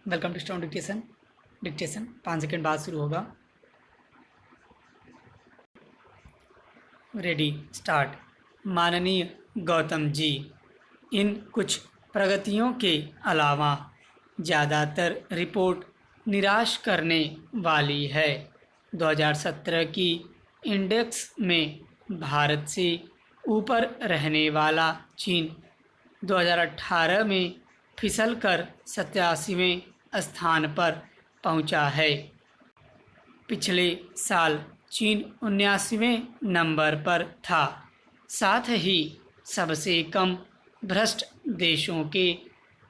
Welcome to strong dictation 5 second बाद शुरू होगा। Ready start. माननीय गौतम जी, इन कुछ प्रगतियों के अलावा ज़्यादातर रिपोर्ट निराश करने वाली है। 2017 की इंडेक्स में भारत से ऊपर रहने वाला चीन 2018 में फिसलकर 87वें स्थान पर पहुंचा है। पिछले साल चीन 79वें नंबर पर था। साथ ही सबसे कम भ्रष्ट देशों के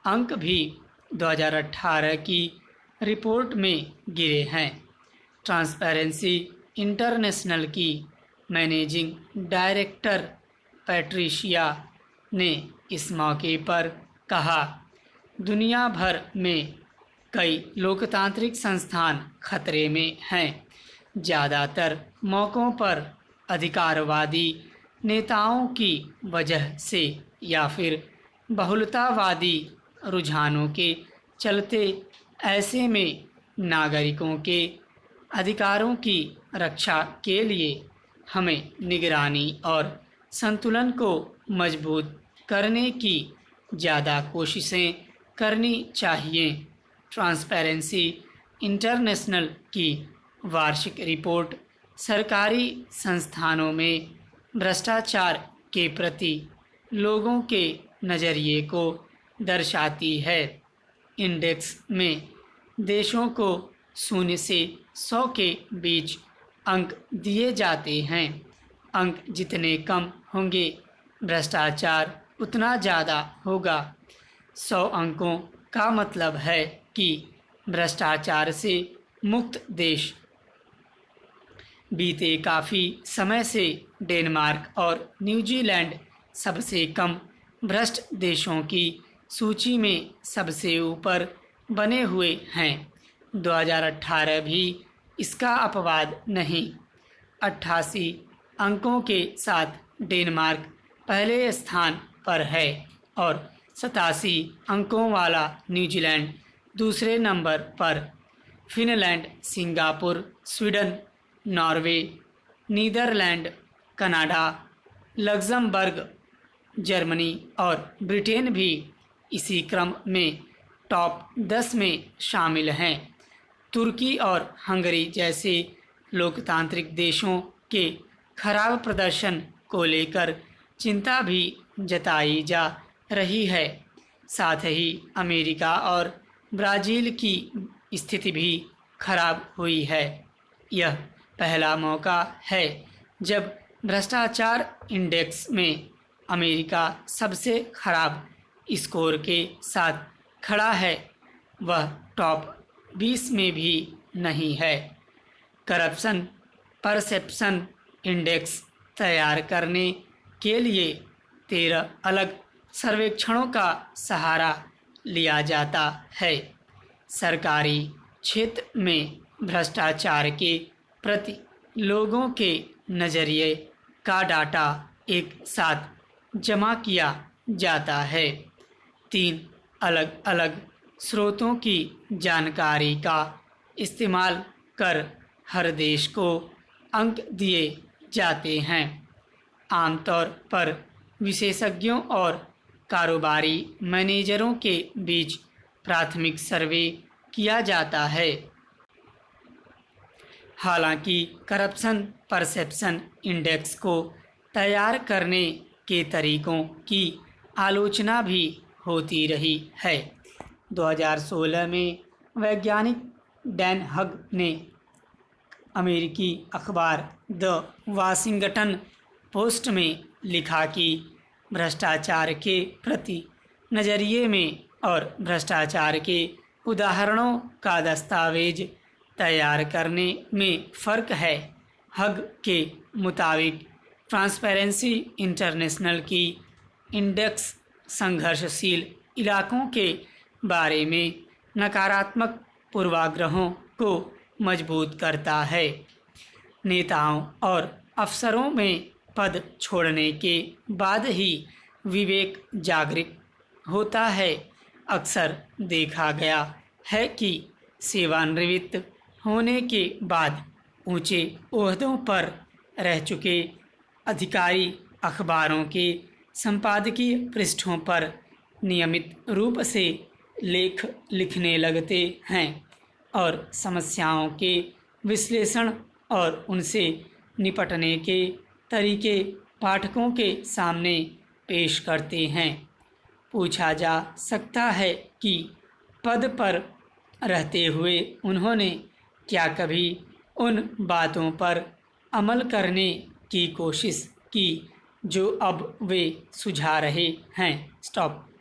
अंक भी 2018 की रिपोर्ट में गिरे हैं। ट्रांसपेरेंसी इंटरनेशनल की मैनेजिंग डायरेक्टर पैट्रिशिया ने इस मौके पर कहा, दुनिया भर में कई लोकतांत्रिक संस्थान खतरे में हैं। ज़्यादातर मौक़ों पर अधिकारवादी नेताओं की वजह से या फिर बहुलतावादी रुझानों के चलते। ऐसे में नागरिकों के अधिकारों की रक्षा के लिए हमें निगरानी और संतुलन को मजबूत करने की ज़्यादा कोशिशें करनी चाहिए। ट्रांसपेरेंसी इंटरनेशनल की वार्षिक रिपोर्ट सरकारी संस्थानों में भ्रष्टाचार के प्रति लोगों के नज़रिए को दर्शाती है। इंडेक्स में देशों को 0 से 100 के बीच अंक दिए जाते हैं। अंक जितने कम होंगे, भ्रष्टाचार उतना ज़्यादा होगा। 100 अंकों का मतलब है कि भ्रष्टाचार से मुक्त देश। बीते काफ़ी समय से डेनमार्क और न्यूजीलैंड सबसे कम भ्रष्ट देशों की सूची में सबसे ऊपर बने हुए हैं। 2018 भी इसका अपवाद नहीं। 88 अंकों के साथ डेनमार्क पहले स्थान पर है और 87 अंकों वाला न्यूजीलैंड दूसरे नंबर पर। Finland, Singapore, Sweden, Norway, Netherland, Canada, Luxembourg, Germany और ब्रिटेन भी इसी क्रम में टॉप 10 में शामिल हैं। तुर्की और हंगरी जैसे लोकतांत्रिक देशों के खराब प्रदर्शन को लेकर चिंता भी जताई जा रही है। साथ ही अमेरिका और ब्राज़ील की स्थिति भी खराब हुई है। यह पहला मौका है जब भ्रष्टाचार इंडेक्स में अमेरिका सबसे खराब स्कोर के साथ खड़ा है। वह टॉप 20 में भी नहीं है। करप्शन परसेप्शन इंडेक्स तैयार करने के लिए 13 अलग सर्वेक्षणों का सहारा लिया जाता है। सरकारी क्षेत्र में भ्रष्टाचार के प्रति लोगों के नज़रिए का डाटा एक साथ जमा किया जाता है। 3 अलग अलग स्रोतों की जानकारी का इस्तेमाल कर हर देश को अंक दिए जाते हैं। आमतौर पर विशेषज्ञों और कारोबारी मैनेजरों के बीच प्राथमिक सर्वे किया जाता है। हालांकि करप्शन परसेप्शन इंडेक्स को तैयार करने के तरीकों की आलोचना भी होती रही है। 2016 में वैज्ञानिक डैन हग ने अमेरिकी अखबार द वाशिंगटन पोस्ट में लिखा कि भ्रष्टाचार के प्रति नज़रिए में और भ्रष्टाचार के उदाहरणों का दस्तावेज तैयार करने में फ़र्क है। हग के मुताबिक ट्रांसपेरेंसी इंटरनेशनल की इंडेक्स संघर्षशील इलाकों के बारे में नकारात्मक पूर्वाग्रहों को मजबूत करता है। नेताओं और अफसरों में पद छोड़ने के बाद ही विवेक जागृत होता है। अक्सर देखा गया है कि सेवानिवृत्त होने के बाद ऊंचे ओहदों पर रह चुके अधिकारी अखबारों के संपादकीय पृष्ठों पर नियमित रूप से लेख लिखने लगते हैं और समस्याओं के विश्लेषण और उनसे निपटने के तरीके पाठकों के सामने पेश करते हैं। पूछा जा सकता है कि पद पर रहते हुए उन्होंने क्या कभी उन बातों पर अमल करने की कोशिश की जो अब वे सुझा रहे हैं। स्टॉप।